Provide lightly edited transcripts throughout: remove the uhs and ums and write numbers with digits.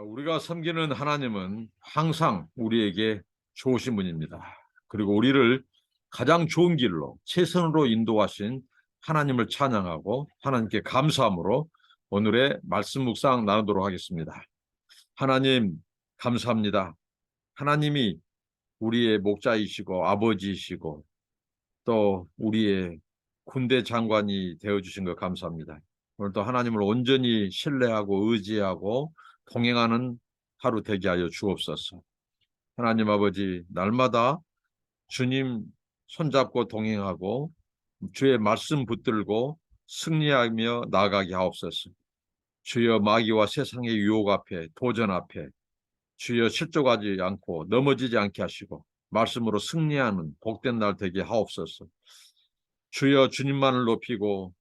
우리가 섬기는 하나님은 항상 우리에게 좋으신 분입니다. 그리고 우리를 가장 좋은 길로 최선으로 인도하신 하나님을 찬양하고 하나님께 감사함으로 오늘의 말씀 묵상 나누도록 하겠습니다. 하나님 감사합니다. 하나님이 우리의 목자이시고 아버지이시고 또 우리의 군대 장관이 되어주신 것 감사합니다. 오늘도 하나님을 온전히 신뢰하고 의지하고 동행하는 하루 되게 하여 주옵소서. 하나님 아버지, 날마다 주님 손잡고 동행하고 주의 말씀 붙들고 승리하며 나아가게 하옵소서. 주여 마귀와 세상의 유혹 앞에 도전 앞에 주여 실족하지 않고 넘어지지 않게 하시고 말씀으로 승리하는 복된 날 되게 하옵소서. 주여 주님만을 높이고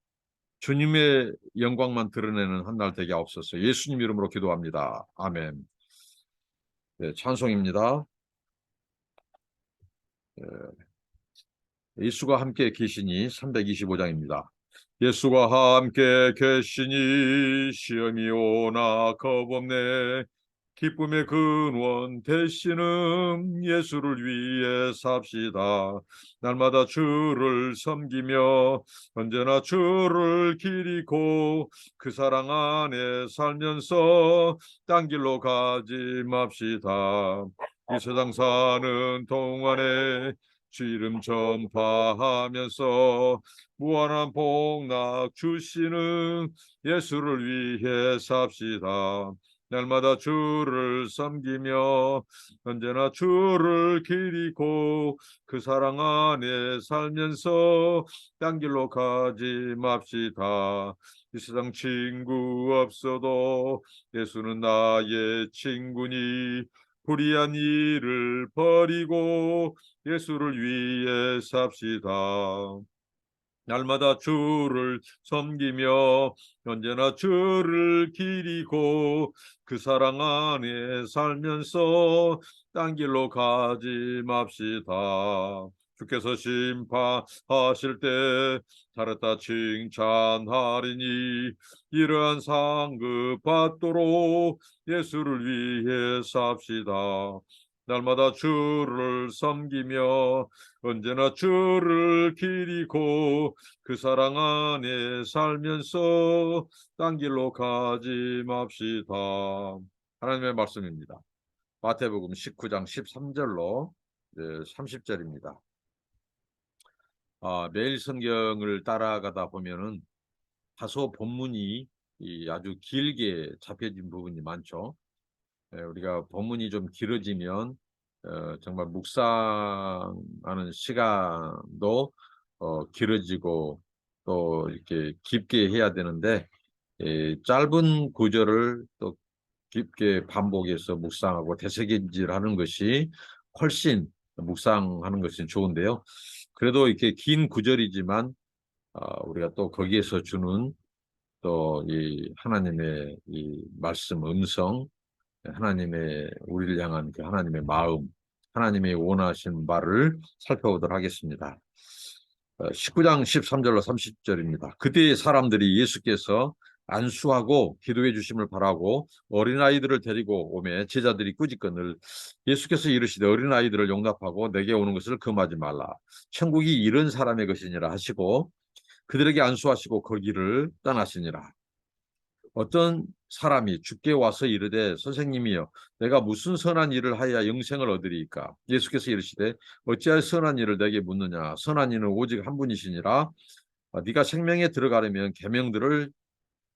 주님의 영광만 드러내는 한 날 되게 하옵소서. 예수님 이름으로 기도합니다. 아멘. 네, 찬송입니다. 예수가 함께 계시니 325장입니다. 예수가 함께 계시니 시험이 오나 겁없네. 기쁨의 근원 되시는 예수를 위해 삽시다. 날마다 주를 섬기며 언제나 주를 기리고 그 사랑 안에 살면서 딴 길로 가지 맙시다. 이 세상 사는 동안에 주 이름 전파하면서 무한한 복락 주시는 예수를 위해 삽시다. 날마다 주를 섬기며 언제나 주를 기리고 그 사랑 안에 살면서 딴 길로 가지 맙시다. 이 세상 친구 없어도 예수는 나의 친구니 불의한 일을 버리고 예수를 위해 삽시다. 날마다 주를 섬기며 언제나 주를 기리고 그 사랑 안에 살면서 딴 길로 가지 맙시다. 주께서 심판하실 때 잘했다 칭찬하리니 이러한 상급 받도록 예수를 위해 삽시다. 날마다 주를 섬기며 언제나 주를 기리고 그 사랑 안에 살면서 딴 길로 가지 맙시다. 하나님의 말씀입니다. 마태복음 19장 13절로 30절입니다. 매일 성경을 따라가다 보면은 다소 본문이 아주 길게 잡혀진 부분이 많죠. 우리가 본문이 좀 길어지면 정말 묵상하는 시간도 길어지고 또 이렇게 깊게 해야 되는데 짧은 구절을 또 깊게 반복해서 묵상하고 되새김질하는 것이 훨씬 묵상하는 것이 좋은데요. 그래도 이렇게 긴 구절이지만 우리가 또 거기에서 주는 또 이 하나님의 이 말씀 음성, 하나님의 우리를 향한 그 하나님의 마음, 하나님의 원하신 바를 살펴보도록 하겠습니다. 19장 13절로 30절입니다. 그때 사람들이 예수께서 안수하고 기도해 주심을 바라고 어린아이들을 데리고 오매 제자들이 꾸짖거늘 예수께서 이르시되 어린아이들을 용납하고 내게 오는 것을 금하지 말라. 천국이 이런 사람의 것이니라 하시고 그들에게 안수하시고 거기를 떠나시니라. 어떤 사람이 주께 와서 이르되 선생님이여 내가 무슨 선한 일을 하여야 영생을 얻으리이까. 예수께서 이르시되 어찌하여 선한 일을 내게 묻느냐. 선한 이는 오직 한 분이시니라. 네가 생명에 들어가려면 계명들을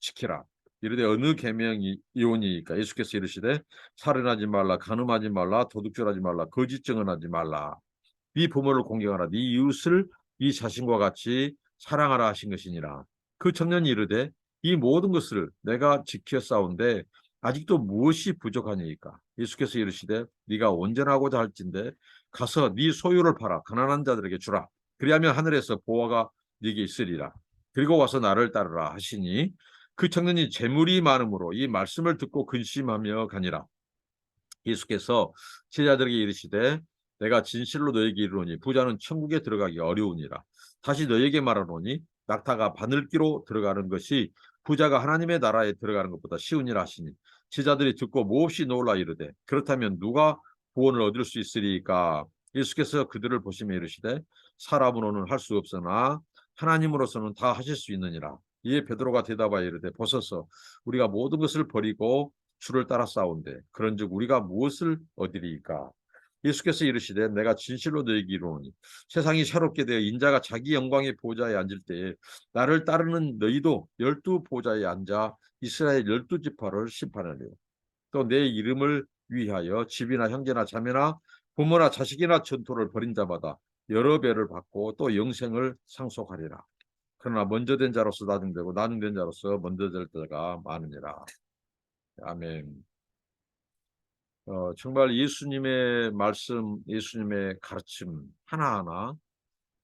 지키라. 이르되 어느 계명이 이오니이까. 예수께서 이르시되 살인하지 말라, 간음하지 말라, 도둑질하지 말라, 거짓 증언하지 말라. 네 부모를 공경하라. 네 이웃을 네 자신과 같이 사랑하라 하신 것이니라. 그 청년이 이르되 이 모든 것을 내가 지켰사온데 아직도 무엇이 부족하니까. 예수께서 이르시되 네가 온전하고자 할진대 가서 네 소유를 팔아 가난한 자들에게 주라. 그리하면 하늘에서 보화가 네게 있으리라. 그리고 와서 나를 따르라 하시니 그 청년이 재물이 많음으로 이 말씀을 듣고 근심하며 가니라. 예수께서 제자들에게 이르시되 내가 진실로 너에게 이르노니 부자는 천국에 들어가기 어려우니라. 다시 너에게 말하노니 낙타가 바늘기로 들어가는 것이 부자가 하나님의 나라에 들어가는 것보다 쉬운 일 하시니 제자들이 듣고 몹시 놀라 이르되 그렇다면 누가 구원을 얻을 수 있으리까? 예수께서 그들을 보시며 이르시되 사람으로는 할 수 없으나 하나님으로서는 다 하실 수 있느니라. 이에 베드로가 대답하여 이르되 보소서 우리가 모든 것을 버리고 주를 따라 싸운대 그런즉 우리가 무엇을 얻으리이까? 예수께서 이르시되 내가 진실로 너희에게 이르노니 세상이 새롭게 되어 인자가 자기 영광의 보좌에 앉을 때에 나를 따르는 너희도 12보좌에 앉아 이스라엘 12지파를 심판하리요. 또 내 이름을 위하여 집이나 형제나 자매나 부모나 자식이나 전토를 벌인 자마다 여러 배를 받고 또 영생을 상속하리라. 그러나 먼저 된 자로서 나중되고 나중된 자로서 먼저 될 자가 많으니라. 아멘. 정말 예수님의 말씀, 예수님의 가르침 하나하나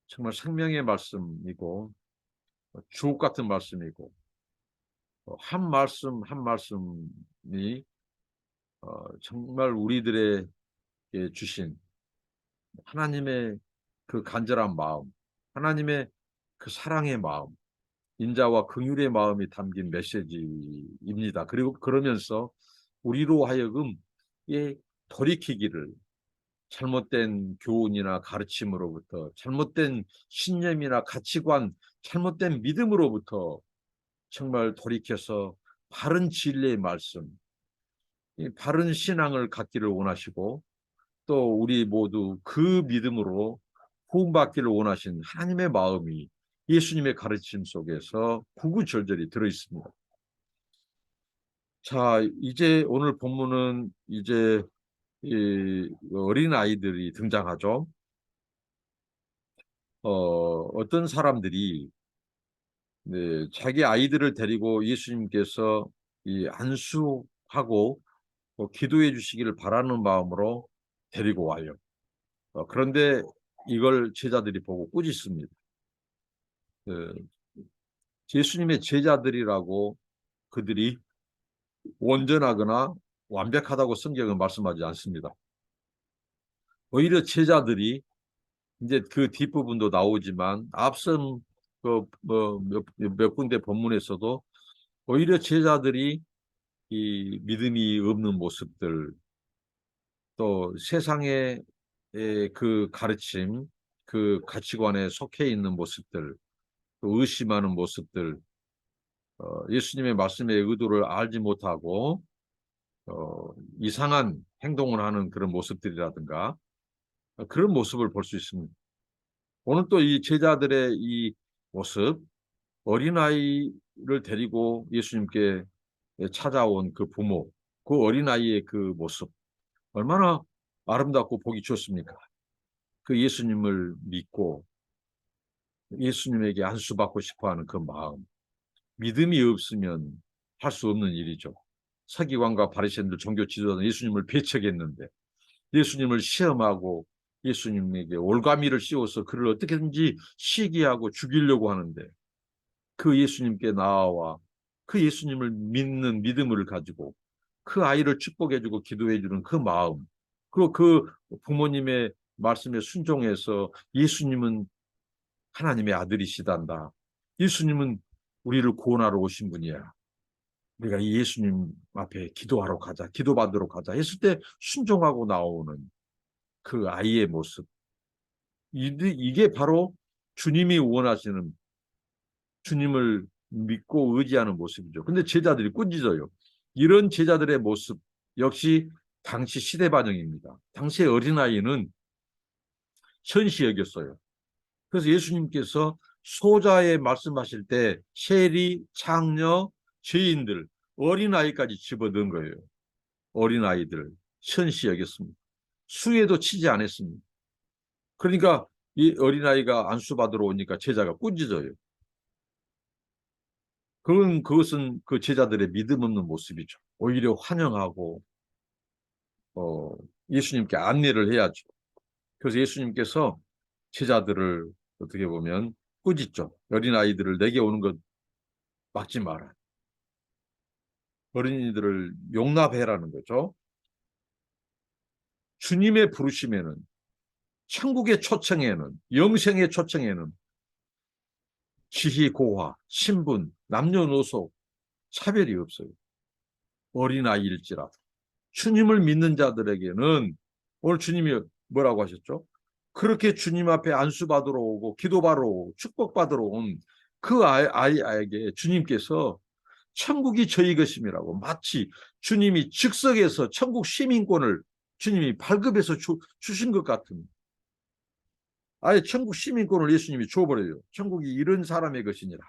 정말 생명의 말씀이고 주옥 같은 말씀이고 한 말씀 한 말씀이 정말 우리들에게 주신 하나님의 그 간절한 마음, 하나님의 그 사랑의 마음, 인자와 긍휼의 마음이 담긴 메시지입니다. 그리고 그러면서 우리로 하여금 돌이키기를 잘못된 교훈이나 가르침으로부터 잘못된 신념이나 가치관, 잘못된 믿음으로부터 정말 돌이켜서 바른 진리의 말씀, 바른 신앙을 갖기를 원하시고 또 우리 모두 그 믿음으로 구원받기를 원하신 하나님의 마음이 예수님의 가르침 속에서 구구절절히 들어있습니다. 자, 이제 오늘 본문은 이제 어린 아이들이 등장하죠. 어떤 사람들이 자기 아이들을 데리고 예수님께서 안수하고 기도해 주시기를 바라는 마음으로 데리고 와요. 그런데 이걸 제자들이 보고 꾸짖습니다. 예수님의 제자들이라고 그들이 온전하거나 완벽하다고 성경은 말씀하지 않습니다. 오히려 제자들이 이제 그 뒷부분도 나오지만 앞선 몇 군데 본문에서도 오히려 제자들이 이 믿음이 없는 모습들 또 세상의 그 가르침 그 가치관에 속해 있는 모습들 또 의심하는 모습들 예수님의 말씀의 의도를 알지 못하고 이상한 행동을 하는 그런 모습들이라든가 그런 모습을 볼 수 있습니다. 오늘 또 이 제자들의 이 모습 어린아이를 데리고 예수님께 찾아온 그 부모 그 어린아이의 그 모습 얼마나 아름답고 보기 좋습니까? 그 예수님을 믿고 예수님에게 안수받고 싶어하는 그 마음 믿음이 없으면 할 수 없는 일이죠. 서기관과 바리새인들 종교 지도자는 예수님을 배척했는데 예수님을 시험하고 예수님에게 올가미를 씌워서 그를 어떻게든지 시기하고 죽이려고 하는데 그 예수님께 나아와 그 예수님을 믿는 믿음을 가지고 그 아이를 축복해주고 기도해주는 그 마음 그리고 그 부모님의 말씀에 순종해서 예수님은 하나님의 아들이시단다. 예수님은 우리를 구원하러 오신 분이야. 우리가 이 예수님 앞에 기도하러 가자, 기도받으러 가자 했을 때 순종하고 나오는 그 아이의 모습. 이게 바로 주님이 원하시는 주님을 믿고 의지하는 모습이죠. 근데 제자들이 꾸짖어요. 이런 제자들의 모습 역시 당시 시대 반영입니다. 당시의 어린아이는 현시 여겼어요. 그래서 예수님께서 소자에 말씀하실 때 세리, 창녀, 죄인들, 어린아이까지 집어넣은 거예요. 어린아이들 현시 여겼습니다. 수에도 치지 않았습니다. 그러니까 이 어린아이가 안수받으러 오니까 제자가 꾸짖어요. 그것은 그 제자들의 믿음 없는 모습이죠. 오히려 환영하고 예수님께 안내를 해야죠. 그래서 예수님께서 제자들을 어떻게 보면 꾸짖죠. 어린아이들을 내게 오는 것 막지 마라. 어린이들을 용납해라는 거죠. 주님의 부르심에는 천국의 초청에는 영생의 초청에는 지희 고화, 신분, 남녀노소 차별이 없어요. 어린아이일지라도. 주님을 믿는 자들에게는 오늘 주님이 뭐라고 하셨죠? 그렇게 주님 앞에 안수받으러 오고 기도받으러 오고 축복받으러 온 그 아이에게 주님께서 천국이 저희 것임이라고 마치 주님이 즉석에서 천국 시민권을 주님이 발급해서 주신 것 같은, 아예 천국 시민권을 예수님이 줘버려요. 천국이 이런 사람의 것이니라.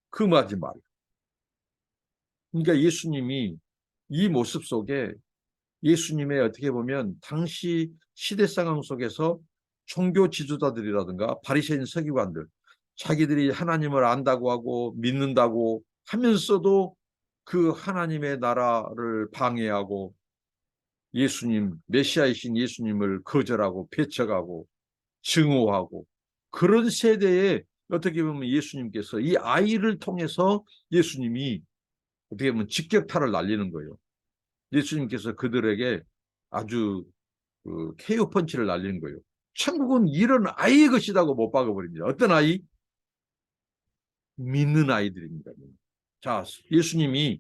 그 마지막. 그러니까 예수님이 이 모습 속에 예수님의 어떻게 보면 당시 시대 상황 속에서 종교 지도자들이라든가 바리새인 서기관들, 자기들이 하나님을 안다고 하고 믿는다고 하면서도 그 하나님의 나라를 방해하고 예수님, 메시아이신 예수님을 거절하고 배척하고 증오하고 그런 세대에 어떻게 보면 예수님께서 이 아이를 통해서 예수님이 어떻게 보면 직격탄을 날리는 거예요. 예수님께서 그들에게 아주 그 KO 펀치를 날리는 거예요. 천국은 이런 아이의 것이라고 못 박아버립니다. 어떤 아이? 믿는 아이들입니다. 자, 예수님이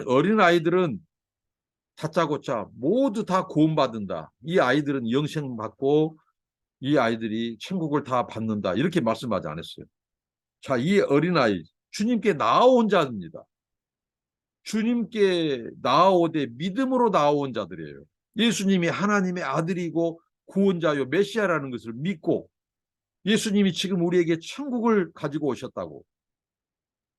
어린 아이들은 다짜고짜 모두 다 구원받는다. 이 아이들은 영생 받고 이 아이들이 천국을 다 받는다. 이렇게 말씀하지 않았어요. 자, 이 어린아이 주님께 나아온 자입니다. 주님께 나아오되 믿음으로 나아온 자들이에요. 예수님이 하나님의 아들이고 구원자요 메시아라는 것을 믿고 예수님이 지금 우리에게 천국을 가지고 오셨다고.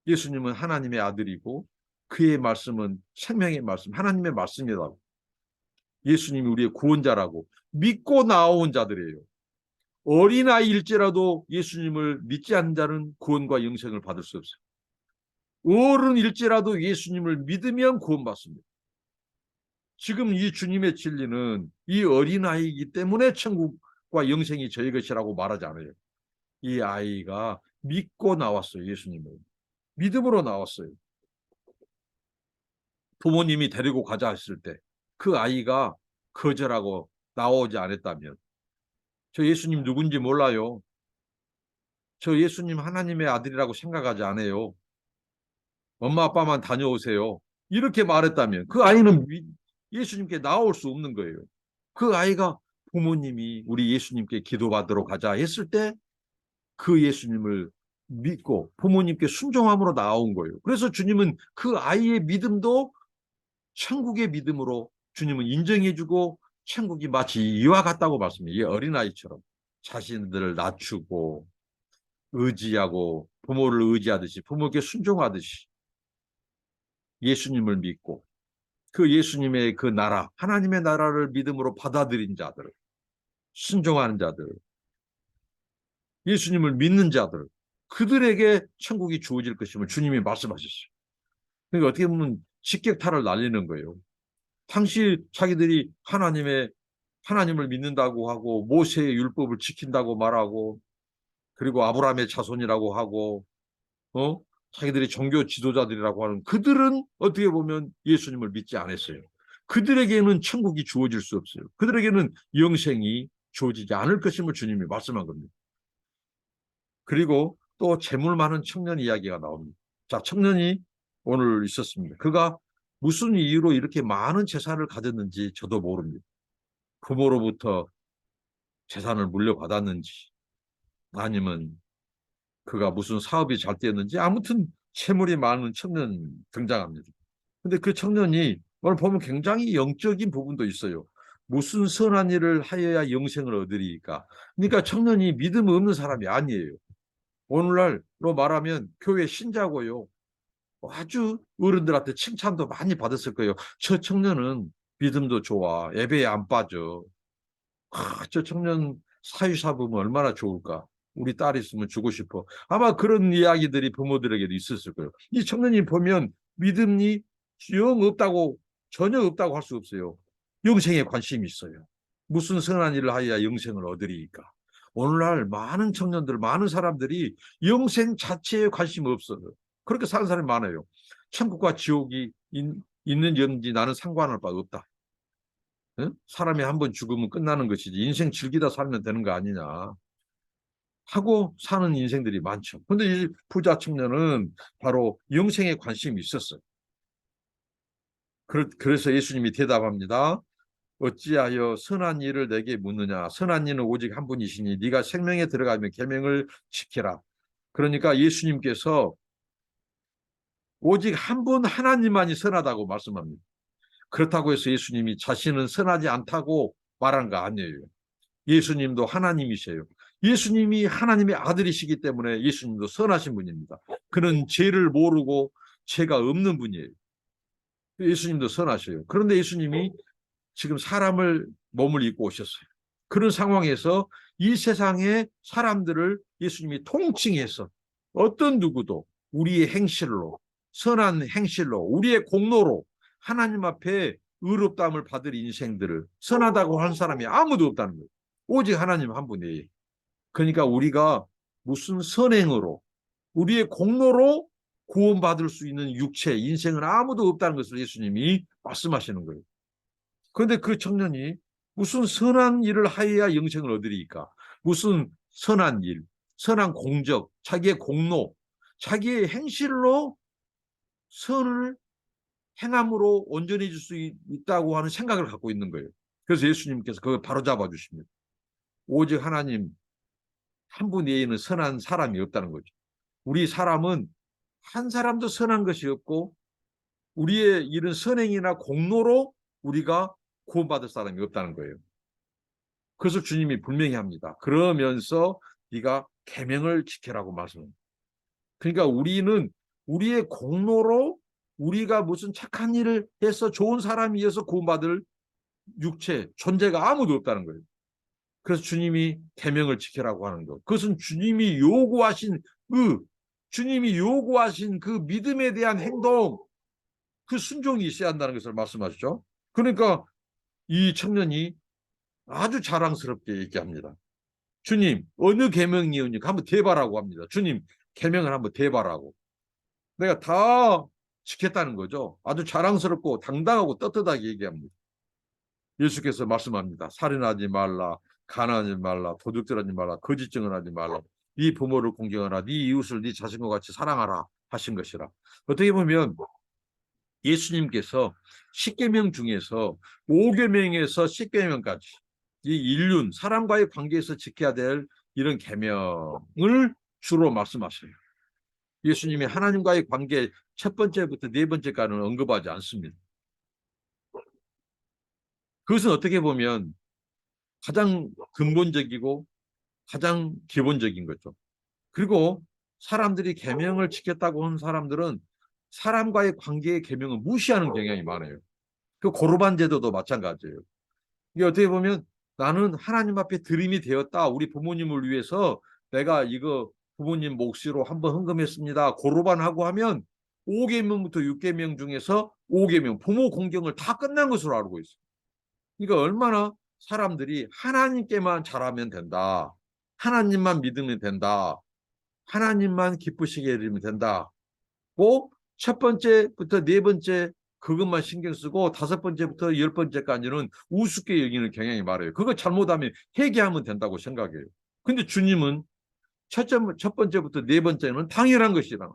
예수님은 하나님의 아들이고 그의 말씀은 생명의 말씀, 하나님의 말씀이라고. 예수님이 우리의 구원자라고 믿고 나아온 자들이에요. 어린아이일지라도 예수님을 믿지 않는 자는 구원과 영생을 받을 수 없어요. 어른일지라도 예수님을 믿으면 구원받습니다. 지금 이 주님의 진리는 이 어린아이이기 때문에 천국과 영생이 저희 것이라고 말하지 않아요. 이 아이가 믿고 나왔어요. 예수님을. 믿음으로 나왔어요. 부모님이 데리고 가자 했을 때 그 아이가 거절하고 나오지 않았다면 저 예수님 누군지 몰라요. 저 예수님 하나님의 아들이라고 생각하지 않아요. 엄마 아빠만 다녀오세요. 이렇게 말했다면 그 아이는 예수님께 나올 수 없는 거예요. 그 아이가 부모님이 우리 예수님께 기도받으러 가자 했을 때 그 예수님을 믿고 부모님께 순종함으로 나온 거예요. 그래서 주님은 그 아이의 믿음도 천국의 믿음으로 주님은 인정해주고 천국이 마치 이와 같다고 말씀해요. 이 어린아이처럼 자신들을 낮추고 의지하고 부모를 의지하듯이 부모께 순종하듯이 예수님을 믿고 그 예수님의 그 나라, 하나님의 나라를 믿음으로 받아들인 자들, 순종하는 자들, 예수님을 믿는 자들, 그들에게 천국이 주어질 것임을 주님이 말씀하셨어요. 그러니까 어떻게 보면 직격탄을 날리는 거예요. 당시 자기들이 하나님을 믿는다고 하고 모세의 율법을 지킨다고 말하고 그리고 아브라함의 자손이라고 하고 자기들이 종교 지도자들이라고 하는 그들은 어떻게 보면 예수님을 믿지 않았어요. 그들에게는 천국이 주어질 수 없어요. 그들에게는 영생이 주어지지 않을 것임을 주님이 말씀한 겁니다. 그리고 또 재물 많은 청년 이야기가 나옵니다. 자, 청년이 오늘 있었습니다. 그가 무슨 이유로 이렇게 많은 재산을 가졌는지 저도 모릅니다. 부모로부터 재산을 물려받았는지 아니면 그가 무슨 사업이 잘 되었는지 아무튼 재물이 많은 청년이 등장합니다. 근데 그 청년이 오늘 보면 굉장히 영적인 부분도 있어요. 무슨 선한 일을 하여야 영생을 얻으리까? 그러니까 청년이 믿음 없는 사람이 아니에요. 오늘날로 말하면 교회 신자고요. 아주 어른들한테 칭찬도 많이 받았을 거예요. 저 청년은 믿음도 좋아. 예배에 안 빠져. 저 청년 사유사 보면 얼마나 좋을까. 우리 딸 있으면 주고 싶어. 아마 그런 이야기들이 부모들에게도 있었을 거예요. 이 청년이 보면 믿음이 영 없다고, 전혀 없다고 할 수 없어요. 영생에 관심이 있어요. 무슨 선한 일을 하여야 영생을 얻으리까. 오늘날 많은 청년들, 많은 사람들이 영생 자체에 관심이 없어요. 그렇게 사는 사람이 많아요. 천국과 지옥이 있는 영지 나는 상관할 바 없다. 응? 사람이 한 번 죽으면 끝나는 것이지 인생 즐기다 살면 되는 거 아니냐. 하고 사는 인생들이 많죠. 근데 이 부자 청년은 바로 영생에 관심이 있었어요. 그래서 예수님이 대답합니다. 어찌하여 선한 일을 내게 묻느냐? 선한 이는 오직 한 분이시니 네가 생명에 들어가면 계명을 지켜라. 그러니까 예수님께서 오직 한 분 하나님만이 선하다고 말씀합니다. 그렇다고 해서 예수님이 자신은 선하지 않다고 말한 거 아니에요. 예수님도 하나님이세요. 예수님이 하나님의 아들이시기 때문에 예수님도 선하신 분입니다. 그는 죄를 모르고 죄가 없는 분이에요. 예수님도 선하셔요. 그런데 예수님이 지금 사람을 몸을 입고 오셨어요. 그런 상황에서 이 세상의 사람들을 예수님이 통칭해서 어떤 누구도 우리의 행실로, 선한 행실로, 우리의 공로로 하나님 앞에 의롭다함을 받을 인생들을 선하다고 하는 사람이 아무도 없다는 거예요. 오직 하나님 한 분이에요. 그러니까 우리가 무슨 선행으로, 우리의 공로로 구원받을 수 있는 육체, 인생은 아무도 없다는 것을 예수님이 말씀하시는 거예요. 그런데 그 청년이 무슨 선한 일을 하여야 영생을 얻으리까? 무슨 선한 일, 선한 공적, 자기의 공로, 자기의 행실로 선을 행함으로 온전해질 수 있다고 하는 생각을 갖고 있는 거예요. 그래서 예수님께서 그걸 바로잡아 주십니다. 오직 하나님 한 분 외에는 선한 사람이 없다는 거죠. 우리 사람은 한 사람도 선한 것이 없고 우리의 이런 선행이나 공로로 우리가 구원받을 사람이 없다는 거예요. 그래서 주님이 분명히 합니다. 그러면서 네가 계명을 지켜라고 말씀합니다. 그러니까 우리는 우리의 공로로 우리가 무슨 착한 일을 해서 좋은 사람이어서 구원받을 육체, 존재가 아무도 없다는 거예요. 그래서 주님이 계명을 지켜라고 하는 것. 그것은 주님이 요구하신 주님이 요구하신 그 믿음에 대한 행동, 그 순종이 있어야 한다는 것을 말씀하시죠. 그러니까 이 청년이 아주 자랑스럽게 얘기합니다. 주님, 어느 계명이옵니까? 한번 대바라고 합니다. 주님, 계명을 한번 대바라고. 내가 다 지켰다는 거죠. 아주 자랑스럽고 당당하고 떳떳하게 얘기합니다. 예수께서 말씀합니다. 살인하지 말라, 가난하지 말라, 도둑질하지 말라, 거짓 증언하지 말라. 네 부모를 공경하라, 네 이웃을 네 자신과 같이 사랑하라 하신 것이라. 어떻게 보면 예수님께서 10계명 중에서 5계명에서 10계명까지 이 인륜, 사람과의 관계에서 지켜야 될 이런 계명을 주로 말씀하셔요. 예수님이 하나님과의 관계 첫 번째부터 네 번째까지는 언급하지 않습니다. 그것은 어떻게 보면 가장 근본적이고 가장 기본적인 거죠. 그리고 사람들이 계명을 지켰다고 하는 사람들은 사람과의 관계의 계명을 무시하는 경향이 많아요. 그 고르반 제도도 마찬가지예요. 이게 어떻게 보면 나는 하나님 앞에 드림이 되었다. 우리 부모님을 위해서 내가 이거 부모님 몫으로 한번 헌금했습니다. 고르반하고 하면 5계명부터 6계명 중에서 5계명 부모 공경을 다 끝난 것으로 알고 있어요. 그러니까 얼마나 사람들이 하나님께만 잘하면 된다. 하나님만 믿으면 된다. 하나님만 기쁘시게 해드리면 된다고 첫 번째부터 네 번째 그것만 신경 쓰고 다섯 번째부터 열 번째까지는 우습게 여기는 경향이 많아요. 그거 잘못하면 회개하면 된다고 생각해요. 근데 주님은 첫 번째부터 네 번째는 당연한 것이라.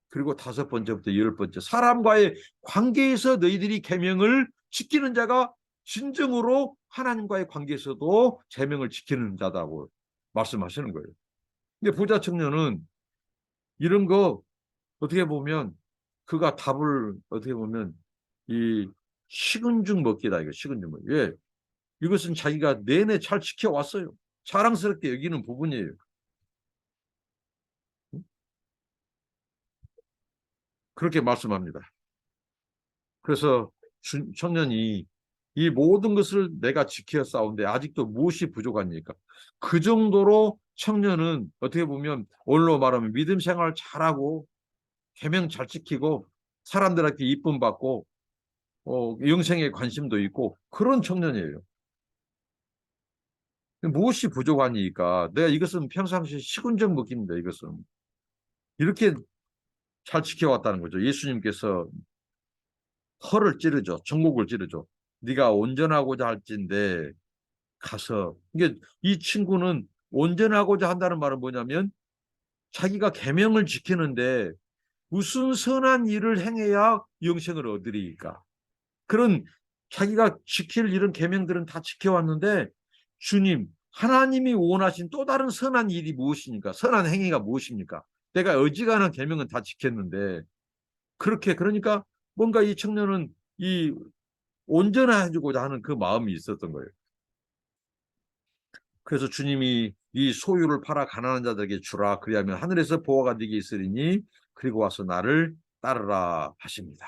그리고 다섯 번째부터 열 번째 사람과의 관계에서 너희들이 계명을 지키는 자가 진정으로 하나님과의 관계에서도 계명을 지키는 자다고 말씀하시는 거예요. 근데 부자 청년은 이런 거 어떻게 보면 그가 답을 어떻게 보면 이 식은 죽 먹기다 이거 식은 죽 먹기. 왜? 이것은 자기가 내내 잘 지켜왔어요. 자랑스럽게 여기는 부분이에요. 그렇게 말씀합니다. 그래서 청년이 이 모든 것을 내가 지켜 싸운데 아직도 무엇이 부족합니까? 그 정도로 청년은 어떻게 보면 오늘로 말하면 믿음 생활 잘하고 계명 잘 지키고 사람들한테 이쁨 받고 영생에 관심도 있고 그런 청년이에요. 무엇이 부족하니까 내가 이것은 평상시 식은죽 먹기입니다. 이것은 이렇게 잘 지켜왔다는 거죠. 예수님께서 허를 찌르죠. 전곡을 찌르죠. 네가 온전하고자 할진데 가서 이게 이 친구는 온전하고자 한다는 말은 뭐냐면 자기가 계명을 지키는데 무슨 선한 일을 행해야 영생을 얻으리까? 그런 자기가 지킬 이런 계명들은 다 지켜왔는데 주님, 하나님이 원하신 또 다른 선한 일이 무엇입니까? 선한 행위가 무엇입니까? 내가 어지간한 계명은 다 지켰는데 그렇게 그러니까 뭔가 이 청년은 이 온전해지고자 하는 그 마음이 있었던 거예요. 그래서 주님이 이 소유를 팔아 가난한 자들에게 주라. 그리하면 하늘에서 보화가 네게 있으리니 그리고 와서 나를 따르라 하십니다.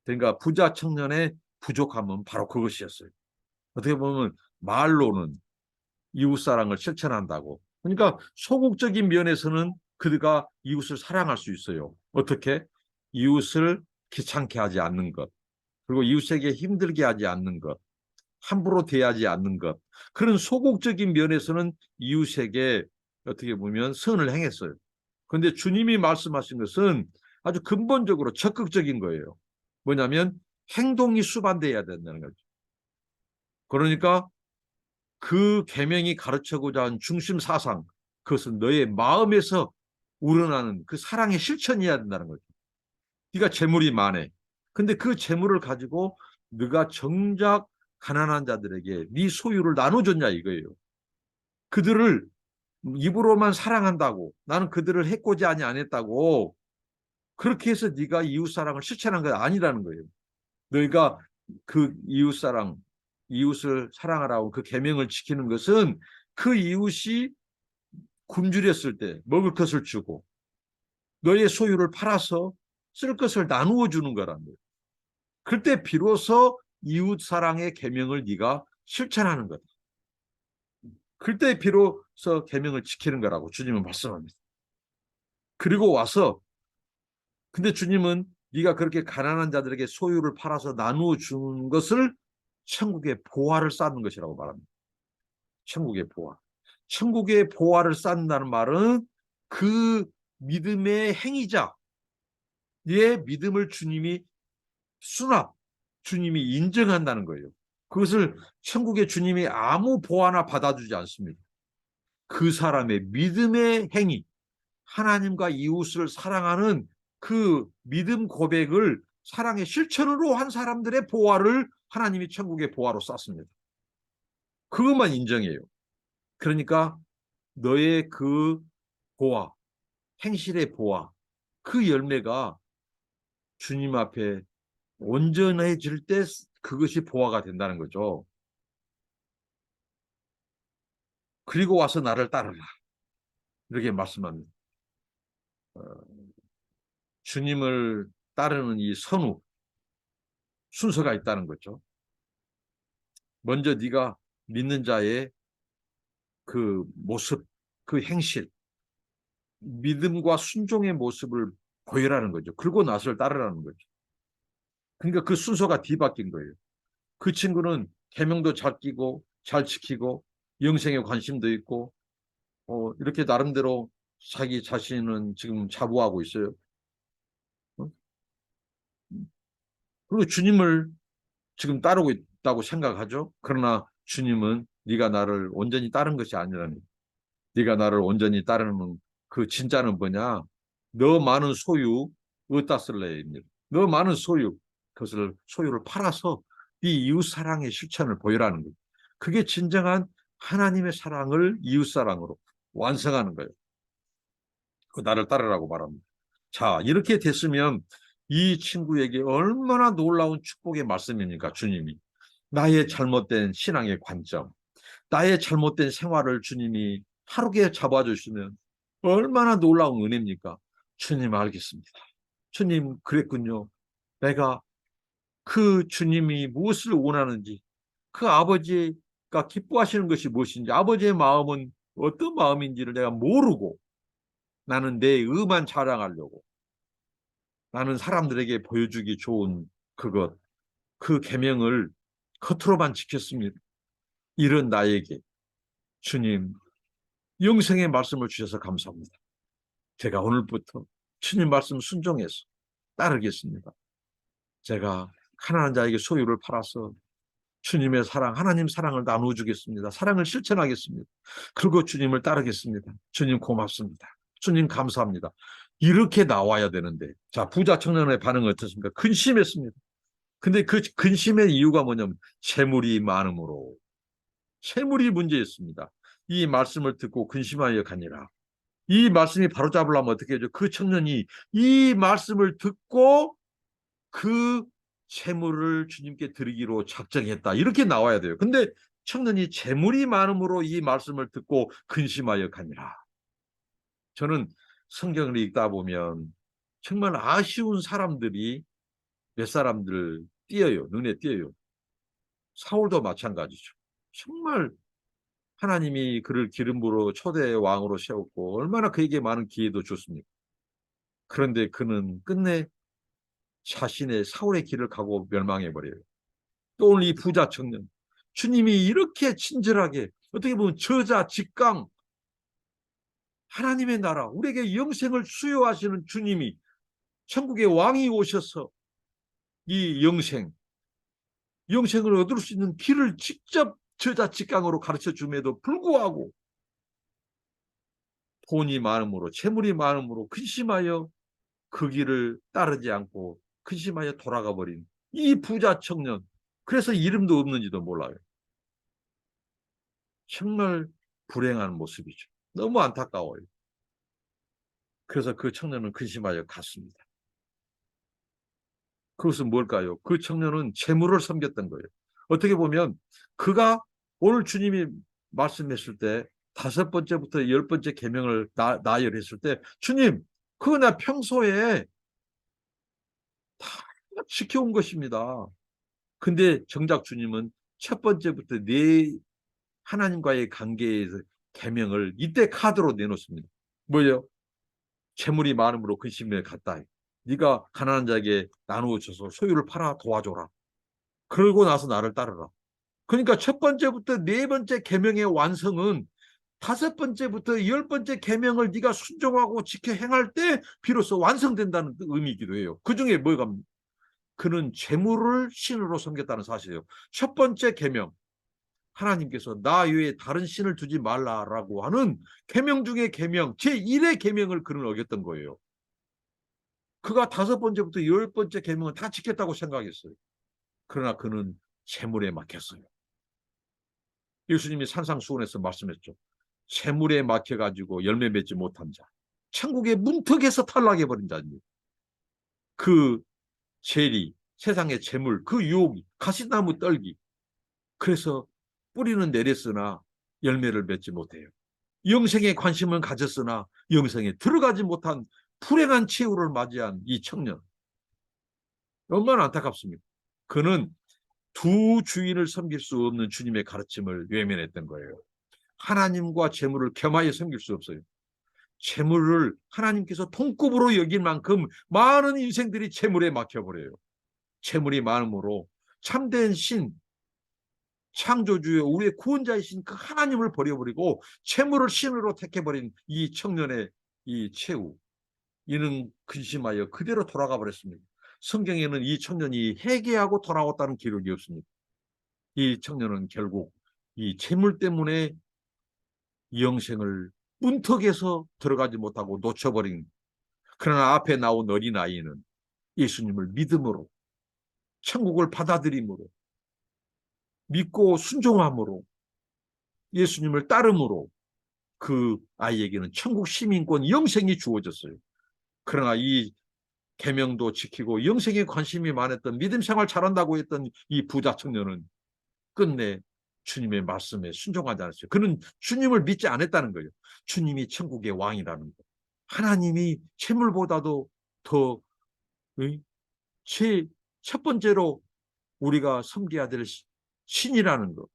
그러니까 부자 청년의 부족함은 바로 그것이었어요. 어떻게 보면 말로는 이웃사랑을 실천한다고. 그러니까 소극적인 면에서는 그가 이웃을 사랑할 수 있어요. 어떻게? 이웃을 귀찮게 하지 않는 것. 그리고 이웃에게 힘들게 하지 않는 것. 함부로 대하지 않는 것. 그런 소극적인 면에서는 이웃에게 어떻게 보면 선을 행했어요. 그런데 주님이 말씀하신 것은 아주 근본적으로 적극적인 거예요. 뭐냐면 행동이 수반돼야 된다는 거죠. 그러니까 그 계명이 가르쳐고자 한 중심 사상, 그것은 너의 마음에서 우러나는 그 사랑의 실천이어야 된다는 거죠. 네가 재물이 많아. 근데 그 재물을 가지고 네가 정작 가난한 자들에게 네 소유를 나눠줬냐 이거예요. 그들을 입으로만 사랑한다고 나는 그들을 해코지 아니 안 했다고 그렇게 해서 네가 이웃사랑을 실천한 건 아니라는 거예요. 너희가 그 이웃사랑, 이웃을 사랑하라고 그 계명을 지키는 것은 그 이웃이 굶주렸을 때 먹을 것을 주고 너의 소유를 팔아서 쓸 것을 나누어 주는 거란 거예요. 그때 비로소 이웃사랑의 계명을 네가 실천하는 거다. 그때 비로소 계명을 지키는 거라고 주님은 말씀합니다. 그리고 와서 근데 주님은 네가 그렇게 가난한 자들에게 소유를 팔아서 나누어 주는 것을 천국의 보화를 쌓는 것이라고 말합니다. 천국의 보화. 천국의 보화를 쌓는다는 말은 그 믿음의 행위자, 의 믿음을 주님이 수납, 주님이 인정한다는 거예요. 그것을 천국의 주님이 아무 보화나 받아주지 않습니다. 그 사람의 믿음의 행위, 하나님과 이웃을 사랑하는 그 믿음 고백을 사랑의 실천으로 한 사람들의 보화를 하나님이 천국의 보화로 쌓습니다. 그것만 인정해요. 그러니까 너의 그 보화, 행실의 보화, 그 열매가 주님 앞에 온전해질 때 그것이 보화가 된다는 거죠. 그리고 와서 나를 따르라. 이렇게 말씀합니다. 주님을 따르는 이 선우, 순서가 있다는 거죠. 먼저 네가 믿는 자의 그 모습, 그 행실, 믿음과 순종의 모습을 보여라는 거죠. 그리고 나서를 따르라는 거죠. 그러니까 그 순서가 뒤바뀐 거예요. 그 친구는 계명도 잘 끼고 잘 지키고 영생에 관심도 있고 이렇게 나름대로 자기 자신은 지금 자부하고 있어요. 어? 그리고 주님을 지금 따르고 있다고 생각하죠. 그러나 주님은 네가 나를 온전히 따른 것이 아니라니. 네가 나를 온전히 따르는 그 진짜는 뭐냐? 너 많은 소유 어디다 쓸래입니다. 너 많은 소유 그것을 소유를 팔아서 네 이웃 사랑의 실천을 보여라는 거예요. 그게 진정한 하나님의 사랑을 이웃 사랑으로 완성하는 거예요. 그 나를 따르라고 말합니다. 자, 이렇게 됐으면 이 친구에게 얼마나 놀라운 축복의 말씀입니까, 주님이. 나의 잘못된 신앙의 관점, 나의 잘못된 생활을 주님이 하루에 잡아주시면 얼마나 놀라운 은혜입니까? 주님 알겠습니다. 주님 그랬군요. 내가 그 주님이 무엇을 원하는지, 그 아버지가 기뻐하시는 것이 무엇인지, 아버지의 마음은 어떤 마음인지를 내가 모르고 나는 내 의만 자랑하려고 나는 사람들에게 보여주기 좋은 그것, 그 계명을 겉으로만 지켰습니다. 이런 나에게 주님 영생의 말씀을 주셔서 감사합니다. 제가 오늘부터 주님 말씀 순종해서 따르겠습니다. 제가 가난한 자에게 소유를 팔아서 주님의 사랑, 하나님 사랑을 나누어 주겠습니다. 사랑을 실천하겠습니다. 그리고 주님을 따르겠습니다. 주님 고맙습니다. 주님 감사합니다. 이렇게 나와야 되는데, 자, 부자 청년의 반응은 어떻습니까? 근심했습니다. 근데 그 근심의 이유가 뭐냐면 재물이 많음으로, 재물이 문제였습니다. 이 말씀을 듣고 근심하여 가니라. 이 말씀이 바로잡으려면 어떻게 해죠? 그 청년이 이 말씀을 듣고 그 재물을 주님께 드리기로 작정했다. 이렇게 나와야 돼요. 근데 청년이 재물이 많음으로 이 말씀을 듣고 근심하여 가니라. 저는 성경을 읽다 보면 정말 아쉬운 사람들이 몇 사람들 띄어요. 눈에 띄어요. 사울도 마찬가지죠. 정말 하나님이 그를 기름부로 초대 왕으로 세웠고 얼마나 그에게 많은 기회도 줬습니까? 그런데 그는 끝내 자신의 사울의 길을 가고 멸망해버려요. 또 오늘 이 부자 청년, 주님이 이렇게 친절하게 어떻게 보면 저자 직강 하나님의 나라 우리에게 영생을 수여하시는 주님이 천국의 왕이 오셔서 이 영생을 얻을 수 있는 길을 직접 저자 직강으로 가르쳐 줌에도 불구하고 돈이 많음으로 재물이 많음으로 근심하여 그 길을 따르지 않고 근심하여 돌아가 버린 이 부자 청년, 그래서 이름도 없는지도 몰라요. 정말 불행한 모습이죠. 너무 안타까워요. 그래서 그 청년은 근심하여 갔습니다. 그것은 뭘까요? 그 청년은 재물을 섬겼던 거예요. 어떻게 보면 그가 오늘 주님이 말씀했을 때 5번째부터 10번째 계명을 나열했을 때 주님, 그거 나 평소에 다 지켜온 것입니다. 근데 정작 주님은 첫 번째부터 하나님과의 관계에서 계명을 이때 카드로 내놓습니다. 뭐예요? 재물이 많음으로 근심에 갔다. 네가 가난한 자에게 나누어 줘서 소유를 팔아 도와줘라. 그러고 나서 나를 따르라. 그러니까 첫 번째부터 네 번째 계명의 완성은 5번째부터 10번째 계명을 네가 순종하고 지켜 행할 때 비로소 완성된다는 의미이기도 해요. 그중에 뭐가 그는 재물을 신으로 섬겼다는 사실이에요. 첫 번째 계명, 하나님께서 나 외에 다른 신을 두지 말라라고 하는 계명 중에 계명, 제1의 계명을 그는 어겼던 거예요. 그가 5번째부터 10번째 계명은 다 지켰다고 생각했어요. 그러나 그는 재물에 막혔어요. 예수님이 산상수훈에서 말씀했죠. 재물에 막혀가지고 열매 맺지 못한 자, 천국의 문턱에서 탈락해버린 자입니다. 그 재리, 세상의 재물, 그 유혹이, 가시나무 떨기. 그래서 뿌리는 내렸으나 열매를 맺지 못해요. 영생에 관심을 가졌으나 영생에 들어가지 못한 불행한 최후를 맞이한 이 청년. 얼마나 안타깝습니까? 그는 두 주인을 섬길 수 없는 주님의 가르침을 외면했던 거예요. 하나님과 재물을 겸하여 섬길 수 없어요. 재물을 하나님께서 통급으로 여길 만큼 많은 인생들이 재물에 막혀버려요. 재물이 많음으로 참된 신, 창조주의 우리의 구원자이신 그 하나님을 버려버리고 재물을 신으로 택해버린 이 청년의 이 최후, 이는 근심하여 그대로 돌아가 버렸습니다. 성경에는 이 청년이 회개하고 돌아왔다는 기록이 없습니다. 이 청년은 결국 이 재물 때문에 영생을 문턱에서 들어가지 못하고 놓쳐버린, 그러나 앞에 나온 어린아이는 예수님을 믿음으로, 천국을 받아들임으로, 믿고 순종함으로, 예수님을 따름으로 그 아이에게는 천국 시민권 영생이 주어졌어요. 그러나 이 계명도 지키고 영생에 관심이 많았던, 믿음 생활 잘한다고 했던 이 부자 청년은 끝내 주님의 말씀에 순종하지 않았어요. 그는 주님을 믿지 않았다는 거예요. 주님이 천국의 왕이라는 거, 하나님이 재물보다도 더 첫 번째로 우리가 섬겨야 될 신이라는 것,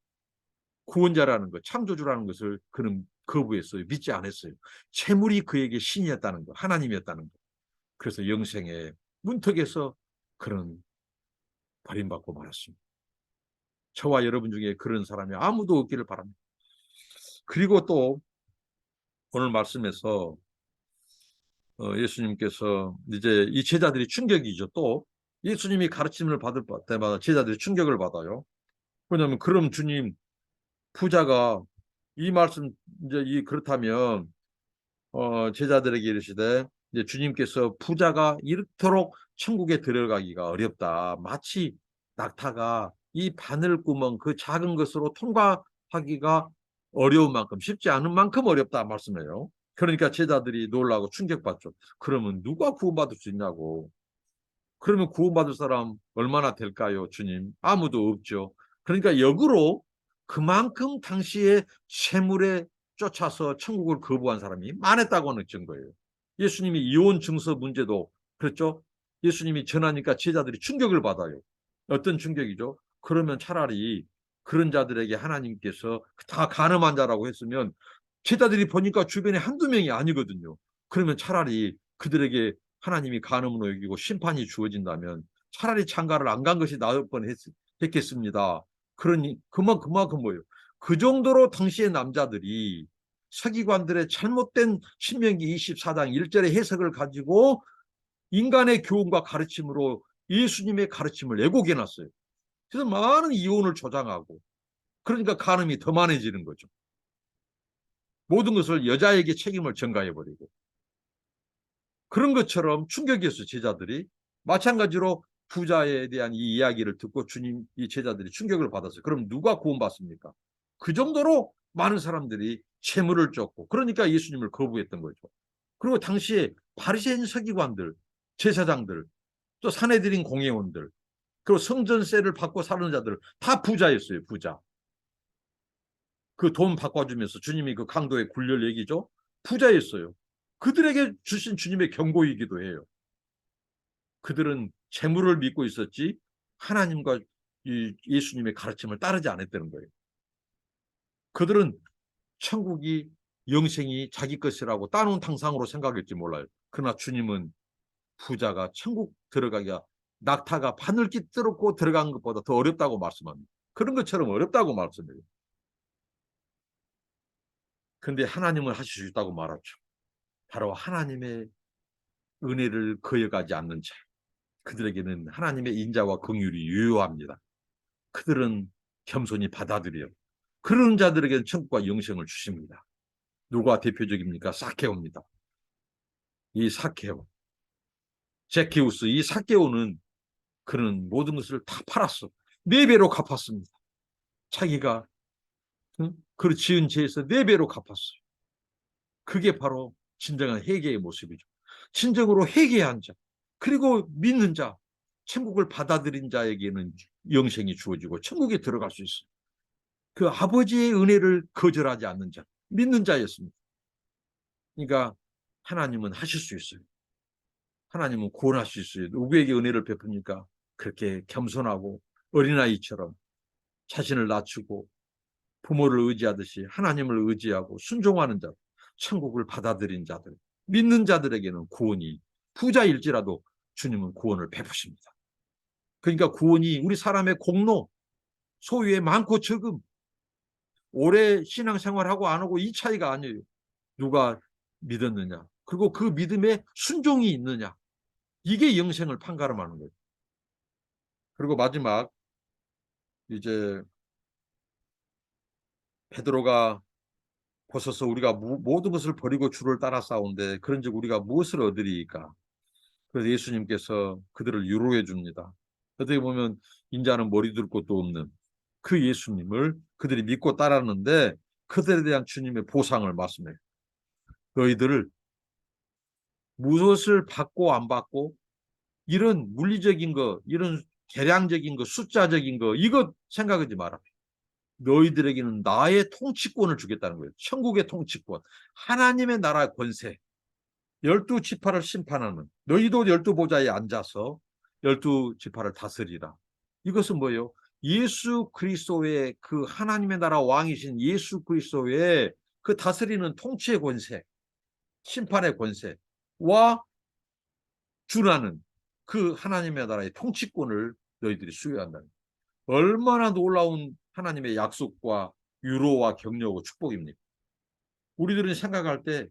구원자라는 것, 창조주라는 것을 그는 거부했어요. 믿지 않았어요. 재물이 그에게 신이었다는 것, 하나님이었다는 것. 그래서 영생의 문턱에서 그런 버림받고 말았습니다. 저와 여러분 중에 그런 사람이 아무도 없기를 바랍니다. 그리고 또 오늘 말씀에서 예수님께서 이제 이 제자들이 충격이죠. 또 예수님이 가르침을 받을 때마다 제자들이 충격을 받아요. 왜냐하면 그럼 주님 부자가 이 말씀 이제 그렇다면 제자들에게 이르시되 이제 주님께서 부자가 이렇도록 천국에 들어가기가 어렵다. 마치 낙타가 이 바늘구멍 그 작은 것으로 통과하기가 어려운 만큼 쉽지 않은 만큼 어렵다 말씀해요. 그러니까 제자들이 놀라고 충격받죠. 그러면 누가 구원받을 수 있냐고. 그러면 구원받을 사람 얼마나 될까요, 주님? 아무도 없죠. 그러니까 역으로 그만큼 당시에 세물에 쫓아서 천국을 거부한 사람이 많았다고 하는 증거예요. 예수님이 이혼 증서 문제도 그렇죠. 예수님이 전하니까 제자들이 충격을 받아요. 어떤 충격이죠? 그러면 차라리 그런 자들에게 하나님께서 다 간음한 자라고 했으면 제자들이 보니까 주변에 한두 명이 아니거든요. 그러면 차라리 그들에게 하나님이 간음으로 여기고 심판이 주어진다면 차라리 창가를 안 간 것이 나을 뻔했겠습니다. 그러니 그만큼 뭐예요? 그 정도로 당시의 남자들이 서기관들의 잘못된 신명기 24장 1절의 해석을 가지고 인간의 교훈과 가르침으로 예수님의 가르침을 왜곡해 놨어요. 그래서 많은 이혼을 조장하고 그러니까 간음이 더 많아지는 거죠. 모든 것을 여자에게 책임을 전가해버리고 그런 것처럼 충격이었어요. 제자들이. 마찬가지로 부자에 대한 이 이야기를 듣고 주님 이 제자들이 충격을 받았어요. 그럼 누가 구원받습니까? 그 정도로 많은 사람들이 채무를 쫓고 그러니까 예수님을 거부했던 거죠. 그리고 당시에 바리새인 서기관들, 제사장들, 또 산헤드린 공회원들, 그리고 성전세를 받고 사는 자들 다 부자였어요. 부자. 그 돈 바꿔주면서 주님이 그 강도의 굴렬 얘기죠. 부자였어요. 그들에게 주신 주님의 경고이기도 해요. 그들은 재물을 믿고 있었지 하나님과 예수님의 가르침을 따르지 않았다는 거예요. 그들은 천국이 영생이 자기 것이라고 따놓은 탕상으로 생각했지 몰라요. 그러나 주님은 부자가 천국 들어가기가 낙타가 바늘기 뚫고 들어간 것보다 더 어렵다고 말씀합니다. 그런 것처럼 어렵다고 말씀해요. 그런데 하나님은 하실 수 있다고 말하죠. 바로 하나님의 은혜를 거여가지 않는 자. 그들에게는 하나님의 인자와 긍휼이 유효합니다. 그들은 겸손히 받아들여요. 그런 자들에게는 천국과 영생을 주십니다. 누가 대표적입니까? 삭개오입니다. 이 삭개오, 제키우스, 이 삭개오는 그는 모든 것을 다 팔았어. 4배로 갚았습니다. 자기가 그 지은 죄에서 4배로 갚았어요. 그게 바로 진정한 회개의 모습이죠. 진정으로 회개한 자, 그리고 믿는 자, 천국을 받아들인 자에게는 영생이 주어지고 천국에 들어갈 수 있어요. 그 아버지의 은혜를 거절하지 않는 자, 믿는 자였습니다. 그러니까 하나님은 하실 수 있어요. 하나님은 구원하실 수 있어요. 누구에게 은혜를 베풉니까? 그렇게 겸손하고 어린아이처럼 자신을 낮추고 부모를 의지하듯이 하나님을 의지하고 순종하는 자, 천국을 받아들인 자들, 믿는 자들에게는 구원이 부자일지라도 주님은 구원을 베푸십니다. 그러니까 구원이 우리 사람의 공로, 소유의 많고 적음, 오래 신앙생활하고 안 하고 이 차이가 아니에요. 누가 믿었느냐, 그리고 그 믿음에 순종이 있느냐, 이게 영생을 판가름하는 거예요. 그리고 마지막 이제 베드로가 벗어서 우리가 모든 것을 버리고 주를 따라 싸운데 그런즉 우리가 무엇을 얻으리이까? 그래서 예수님께서 그들을 위로해 줍니다. 어떻게 보면 인자는 머리 둘 곳도 없는 그 예수님을 그들이 믿고 따랐는데 그들에 대한 주님의 보상을 말씀해요. 너희들을 무엇을 받고 안 받고 이런 물리적인 거, 이런 계량적인 거, 숫자적인 거 이거 생각하지 마라. 너희들에게는 나의 통치권을 주겠다는 거예요. 천국의 통치권, 하나님의 나라의 권세, 12지파를 심판하는 너희도 12보좌에 앉아서 12지파를 다스리라. 이것은 뭐예요? 예수 그리스도의 그 하나님의 나라 왕이신 예수 그리스도의 그 다스리는 통치의 권세, 심판의 권세와 준하는 그 하나님의 나라의 통치권을 너희들이 수여한다. 얼마나 놀라운 하나님의 약속과 유로와 격려와 축복입니까? 우리들은 생각할 때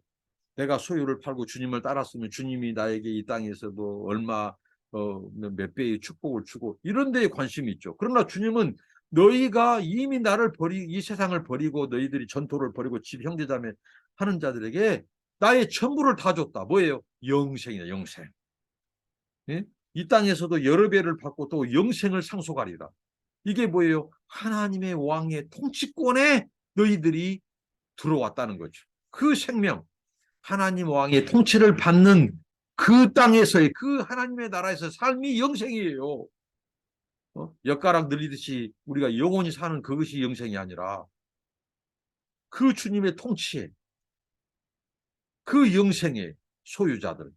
내가 소유를 팔고 주님을 따랐으면 주님이 나에게 이 땅에서도 얼마 몇 배의 축복을 주고 이런 데에 관심이 있죠. 그러나 주님은 너희가 이미 나를 이 세상을 버리고 너희들이 전토를 벌이고 집 형제자매 하는 자들에게 나의 전부를 다 줬다. 뭐예요? 영생이다. 영생. 예? 이 땅에서도 여러 배를 받고 또 영생을 상속하리라. 이게 뭐예요? 하나님의 왕의 통치권에 너희들이 들어왔다는 거죠. 그 생명, 하나님 왕의 통치를 받는 그 땅에서의 그 하나님의 나라에서 삶이 영생이에요. 엿가락 늘리듯이 우리가 영원히 사는 그것이 영생이 아니라 그 주님의 통치에 그 영생의 소유자들.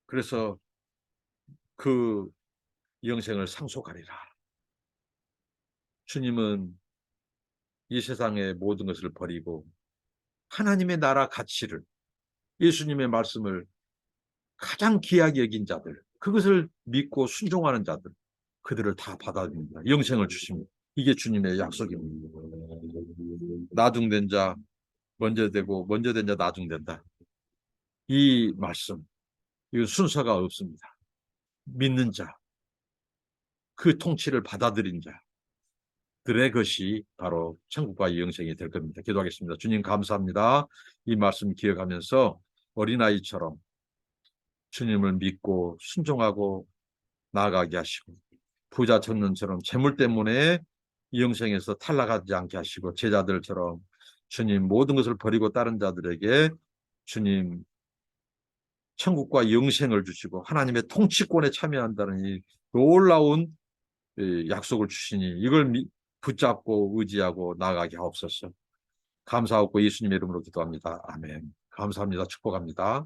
그래서 그 영생을 상속하리라. 주님은 이 세상의 모든 것을 버리고 하나님의 나라 가치를, 예수님의 말씀을 가장 귀하게 여긴 자들, 그것을 믿고 순종하는 자들, 그들을 다 받아줍니다. 영생을 주십니다. 이게 주님의 약속입니다. 나중된 자 먼저 되고 먼저 된 자 나중된다. 이 말씀, 이 순서가 없습니다. 믿는 자, 그 통치를 받아들인 자들의 것이 바로 천국과 영생이 될 겁니다. 기도하겠습니다. 주님 감사합니다. 이 말씀 기억하면서 어린아이처럼 주님을 믿고 순종하고 나아가게 하시고, 부자 청년처럼 재물 때문에 이 영생에서 탈락하지 않게 하시고, 제자들처럼 주님 모든 것을 버리고 다른 자들에게 주님 천국과 영생을 주시고 하나님의 통치권에 참여한다는 이 놀라운 약속을 주시니 이걸 붙잡고 의지하고 나아가게 하옵소서. 감사하고 예수님의 이름으로 기도합니다. 아멘. 감사합니다. 축복합니다.